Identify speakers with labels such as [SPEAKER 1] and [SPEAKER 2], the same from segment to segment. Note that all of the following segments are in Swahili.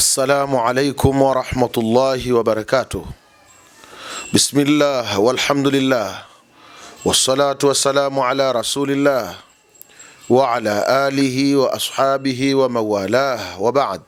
[SPEAKER 1] السلام عليكم ورحمة الله وبركاته. بسم الله والحمد لله والصلاة والسلام على رسول الله وعلى آله وأصحابه وموالاه وبعد.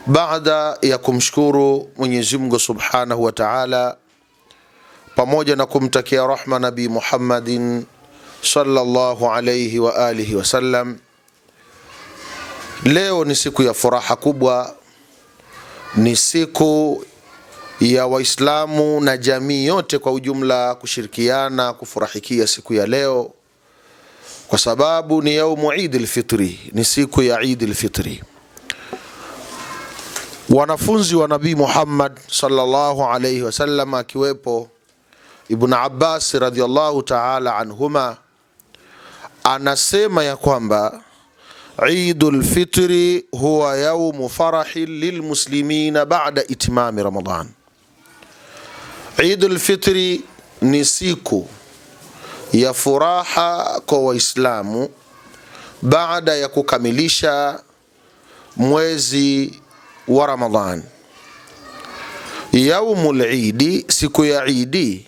[SPEAKER 1] Baada ya kumshukuru Mwenyezi Mungu Subhanahu wa Ta'ala pamoja na kumtakia rahma Nabii Muhammadin sallallahu alayhi wa alihi wasallam, leo ni siku ya furaha kubwa, ni siku ya Waislamu na jamii yote kwa ujumla kushirikiana kufurahikia siku ya leo, kwa sababu ni yaumu Eid al-Fitri, ni siku ya Eid al-Fitri. Wanafunzi wa Nabii Muhammad sallallahu alayhi wasallam akiwepo Ibn Abbas radhiyallahu ta'ala anhuma anasema ya kwamba Eidul Fitri huwa yaumu farahi lilmuslimina ba'da itimami Ramadan. Eidul Fitri ni siku ya furaha kwa Waislamu baada ya kukamilisha mwezi wa Ramadhan. Yaumul Eid, siku ya Eid,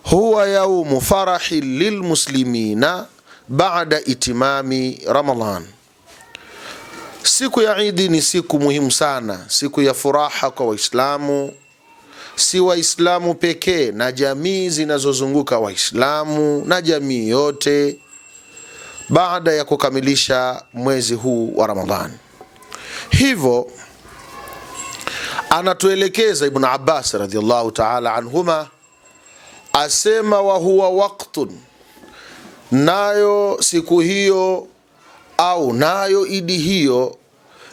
[SPEAKER 1] huwa yaumu farahi lilmuslimina ba'da itimami Ramadan. Siku ya Eid ni siku muhimu sana, siku ya furaha kwa Waislamu, si Waislamu pekee na jamii zinazozunguka Waislamu na jamii yote baada ya kukamilisha mwezi huu wa Ramadhan. Hivyo anatuelekeza Ibn Abbas radhiyallahu ta'ala anhuma, asema wa huwa waqtun, nayo siku hiyo au nayo idi hiyo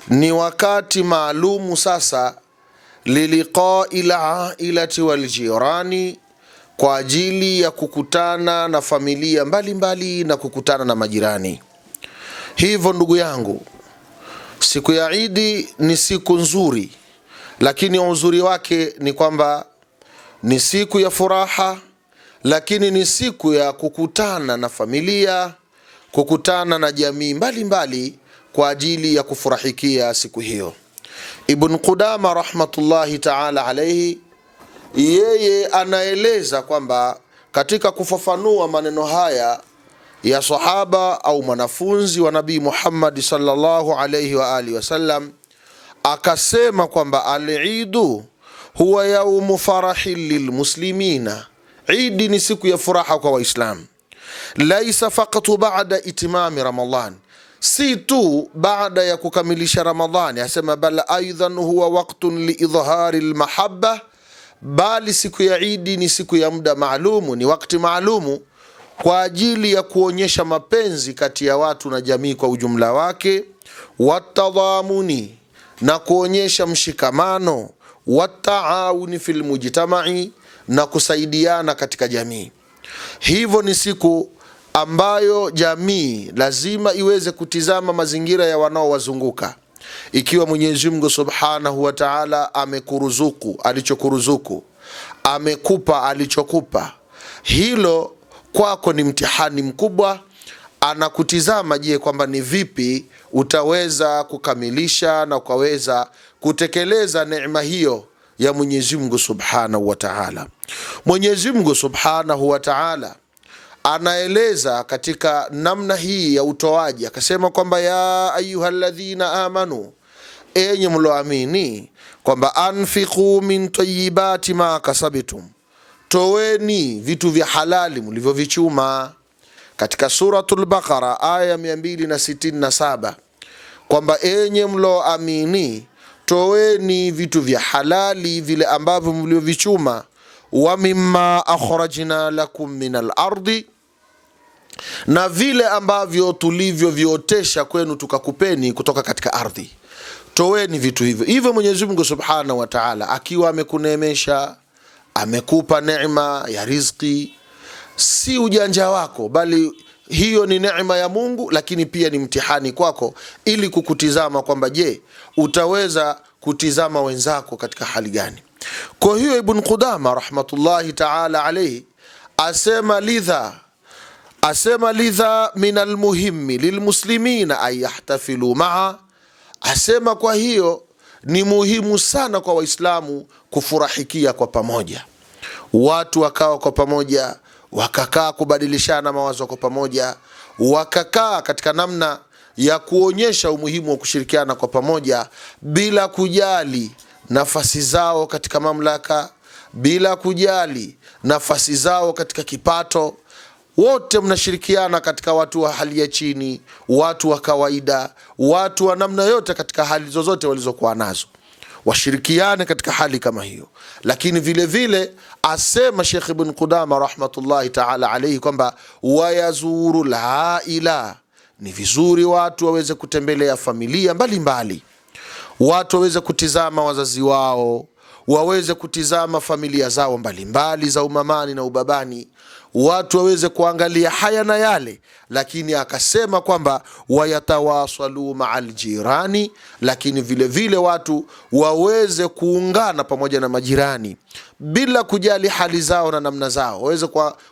[SPEAKER 1] ni wakati maalumu sasa, liliqa'il ailati wal jirani, kwa ajili ya kukutana na familia mbalimbali na kukutana na majirani. Hivyo ndugu yangu, siku ya Idi ni siku nzuri, lakini uzuri wake ni kwamba ni siku ya furaha, lakini ni siku ya kukutana na familia, kukutana na jamii mbalimbali kwa ajili ya kufurahikia siku hiyo. Ibn Qudama rahmatullahi ta'ala alayhi, yeye anaeleza kwamba katika kufafanua maneno haya ya sahaba au mwanafunzi wa Nabii Muhammad sallallahu alayhi wa alihi wasallam, akasema kwamba al-Eidu huwa yaumu farahi lilmuslimina, Eid ni siku ya furaha kwa Waislamu, laisa faqatu ba'da itimami Ramadhan, si tu baada ya kukamilisha Ramadhani, asema bal aidan huwa waqtun liidhhari almahabba, bali siku ya Eid ni siku ya muda maalumu, ni wakati maalumu kwa ajili ya kuonyesha mapenzi kati ya watu na jamii kwa ujumla wake, watadhamuni, na kuonyesha mshikamano, wataawuni fil mujtama'i, na kusaidiana katika jamii. Hivyo ni siku ambayo jamii lazima iweze kutizama mazingira ya wanaowazunguka. Ikiwa Mwenyezi Mungu Subhanahu wa Ta'ala amekuruzuku alichokuruzuku, amekupa alichokupa, hilo kwako ni mtihani mkubwa. Anakutizama, je, kwamba ni vipi utaweza kukamilisha na ukaweza kutekeleza neema hiyo ya Mwenyezi Mungu Subhanahu wa Ta'ala. Mwenyezi Mungu Subhanahu wa Ta'ala anaeleza katika namna hii ya utoaji, akasema kwamba ya ayyuhalladhina amanu, enyi mloamini, kwamba anfiqu min tayyibati ma kasabtum, toweni vitu vya halali mlivyovichuma, katika suratul Baqara aya 267, kwamba enyi mloamini, toweni vitu vya halali vile ambavyo mlivyovichuma, wa mimma akhrajna lakum min al-ardi, na vile ambavyo tulivyoviotesha kwenu tukakupeni kutoka katika ardhi, toweni vitu hivyo. Hivyo Mwenyezi Mungu Subhanahu wa Ta'ala akiwa amekuneemesha, amekupa neema ya riziki, si ujanja wako, bali hiyo ni neema ya Mungu, lakini pia ni mtihani kwako ili kukutizama kwamba je, utaweza kutizama wenzako katika hali gani. Kwa hiyo Ibn Qudama rahmatullahi ta'ala alayhi asema lidha min almuhimmi lilmuslimina ay yahtafilu ma'a, asema kwa hiyo ni muhimu sana kwa Waislamu kufurahikia kwa pamoja. Watu wakawa kwa pamoja, wakakaa kubadilishana mawazo kwa pamoja, wakakaa katika namna ya kuonyesha umuhimu wa kushirikiana kwa pamoja bila kujali nafasi zao katika mamlaka, bila kujali nafasi zao katika kipato. Wote mnashirikiana katika watu wa hali ya chini, watu wa kawaida, watu wa namna yote katika hali zozote walizokuwa nazo. Washirikiane katika hali kama hiyo. Lakini vile vile asema Sheikh Ibn Qudama rahmatullahi ta'ala alayhi kwamba wayazuru al-aila, ni vizuri watu waweze kutembelea familia mbalimbali, watu waweze kutizama wazazi wao, waweze kutizama familia zao mbalimbali za umamani na ubabani, watu waweze kuangalia haya na yale. Lakini akasema kwamba wayatawasalu ma'al jirani, lakini vile vile watu waweze kuungana pamoja na majirani bila kujali hali zao na namna zao, waweze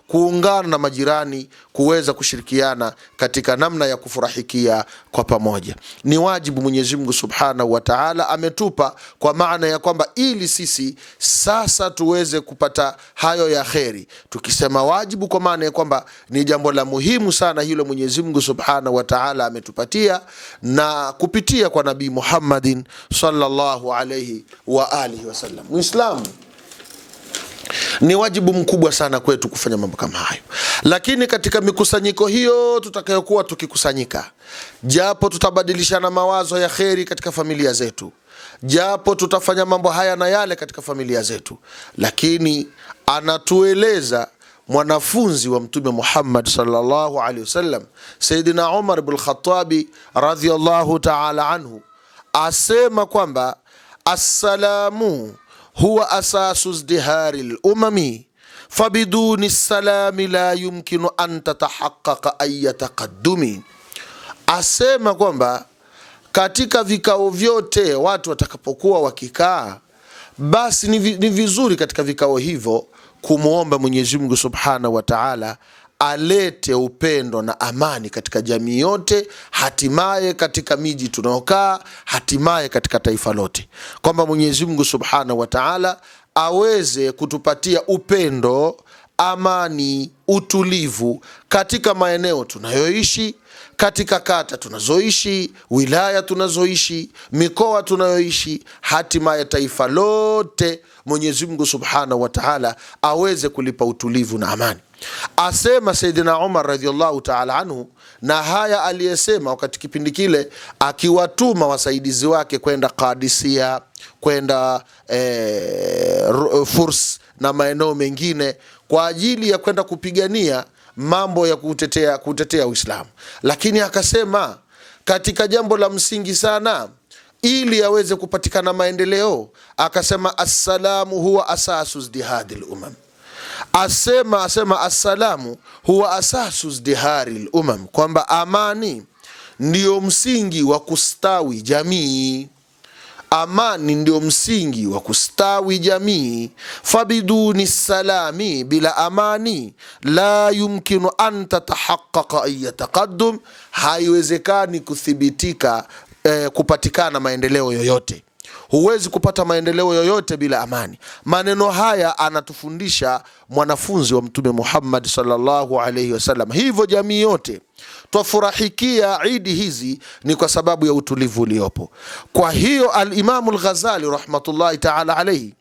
[SPEAKER 1] kuungana na majirani, kuweza kushirikiana katika namna ya kufurahikia kwa pamoja. Ni wajibu Mwenyezi Mungu Subhanahu wa Ta'ala ametupa, kwa maana ya kwamba ili sisi sasa tuweze kupata hayo ya kheri. Tukisema wajibu, kwa maana ya kwamba ni jambo la muhimu sana hilo Mwenyezi Mungu Subhanahu wa Ta'ala ametupatia na kupitia kwa Nabii Muhammadin sallallahu alayhi wa alihi wasallam. Muislamu, ni wajibu mkubwa sana kwetu kufanya mambo kama hayo. Lakini katika mikusanyiko hiyo tutakayokuwa tukikusanyika, japo tutabadilishana mawazo ya kheri katika familia zetu, japo tutafanya mambo haya na yale katika familia zetu, lakini anatueleza mwanafunzi wa Mtume Muhammad sallallahu alaihi wasallam, Sayyidina Umar ibn Khattabi radhiyallahu ta'ala anhu, asema kwamba assalamu huwa asasu izdihari al-umami fabiduni salami la yumkinu an tatahaqqaqa ay taqaddumi. Asema kwamba katika vikao vyote watu watakapokuwa wakikaa, basi ni vizuri katika vikao hivyo kumuomba Mwenyezi Mungu Subhanahu wa Ta'ala alete upendo na amani katika jamii yote, hatimaye katika miji tunaokaa, hatimaye katika taifa lote, kwamba Mwenyezi Mungu Subhanahu wa Ta'ala aweze kutupatia upendo, amani, utulivu katika maeneo tunayoishi, katika kata tunazoishi, wilaya tunazoishi, mikoa tunayoishi, hatimaye taifa lote Mwenyezi Mungu Subhanahu wa Ta'ala aweze kulipa utulivu na amani. Asema Sayyidina Umar radhiyallahu ta'ala anhu, na haya aliyesema wakati kipindi kile akiwatuma wasaidizi wake kwenda Qadisiyah, kwenda Furs na maeneo mengine kwa ajili ya kwenda kupigania mambo ya kutetea Uislamu. Lakini akasema katika jambo la msingi sana ili yaweze kupatikana maendeleo, akasema assalamu huwa asasu izdihadil umam. Asema assalamu huwa asasu izdiharil umam, kwamba amani ndio msingi wa kustawi jamii. Amani ndio msingi wa kustawi jamii. Fabiduni salami, bila amani, la yumkinu an tatahaqqaqa ay taqaddum, haiwezekani kuthibitika kupatikana maendeleo yoyote. Huwezi kupata maendeleo yoyote bila amani. Maneno haya anatufundisha mwanafunzi wa Mtume Muhammad sallallahu alayhi wasallam. Hivyo jamii yote twafurahikia Idi hizi ni kwa sababu ya utulivu uliopo. Kwa hiyo al-Imam al-Ghazali rahmatullahi ta'ala alayhi,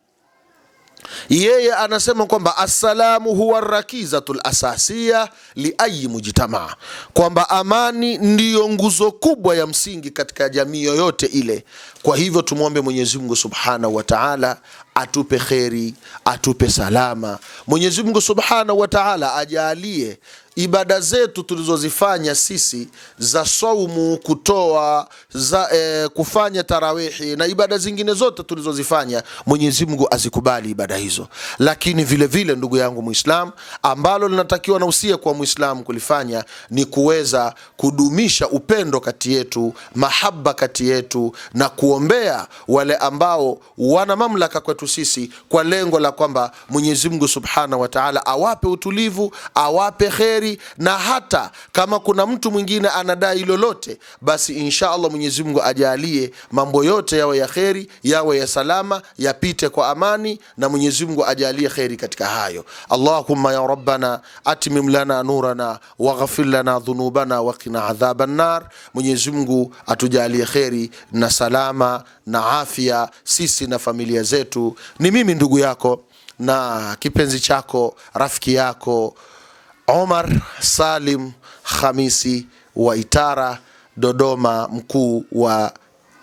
[SPEAKER 1] yeye anasema kwamba assalamu huwa rakizatul asasiya li ayi mujtamaa, kwamba amani ndiyo nguzo kubwa ya msingi katika jamii yoyote ile. Kwa hivyo tumuombe Mwenyezi Mungu Subhanahu wa Ta'ala atupe kheri, atupe salama. Mwenyezi Mungu Subhanahu wa Ta'ala ajalie ibada zetu tulizozifanya sisi za saumu, kutoa, za kufanya tarawihi na ibada zingine zote tulizozifanya, Mwenyezi Mungu azikubali ibada hizo. Lakini vile vile ndugu yangu Muislam, ambalo linatakiwa na usia kwa Muislam kulifanya ni kuweza kudumisha upendo kati yetu, mahaba kati yetu, na kuombea wale ambao wana mamlaka kwetu kwetu sisi, kwa lengo la kwamba Mwenyezi Mungu Subhanahu wa Ta'ala awape utulivu, awape kheri, na hata kama kuna mtu mwingine anadai lolote, basi insha Allah Mwenyezi Mungu ajalie mambo yote yawe ya kheri, yawe ya salama, yapite kwa amani, na Mwenyezi Mungu ajalie kheri katika hayo. Allahumma ya Rabbana atmim lana nurana waghfir lana dhunubana wa qina adhaban nar. Mwenyezi Mungu atujalie kheri na salama na afya sisi na familia zetu. Ni mimi ndugu yako na kipenzi chako, rafiki yako, Omar Salim Khamisi wa Itara, Dodoma, mkuu wa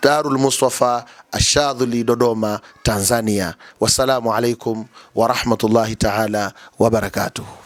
[SPEAKER 1] Darul Mustafa Ashadhuli, Dodoma, Tanzania. Wassalamu alaikum wa rahmatullahi ta'ala wa barakatuh.